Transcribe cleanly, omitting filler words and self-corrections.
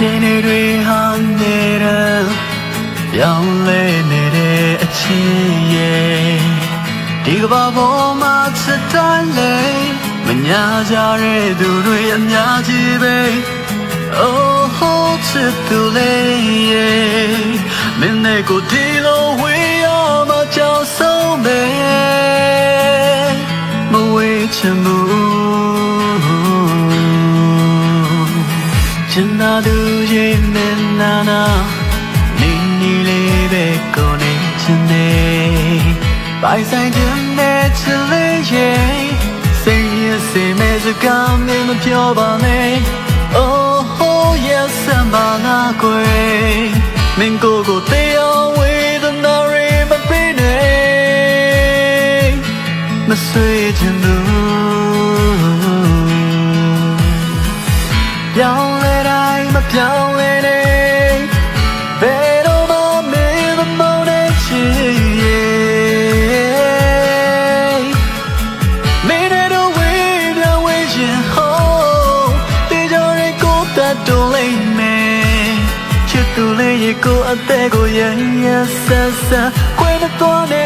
ချိန်တွေဟာနေတဲ့ပြောင်းလဲနေတဲ့အချင်းရဲ့ဒီကဘာပေါ်မှာစတိုင်းလေမညာကြတဲ့သူတွေအများကြီးပဲ Oh hold to the lay မင်းနဲ့ကိုဒီလိုဝေးရမှာကြောက်ဆုံးပဲမဝေးချင်ဘူးချင်သာသူရဲ့မင်းနာနာနီနီလေးပဲကိုနေချင်နေပိုင်ဆိုင်တဲ့ချစ်လေးရဲ့စိတ်ရစေမဲ့စကားမင်းမပြောပါနဲ့ Oh yes samana kwe mingo go te with the nari ma pine ma sui chin du piaung le dai ma piaung le ne be do ma me the mo ne chi me ne do we the way yin ho don't let me chit to lay go at the go yes quên the tone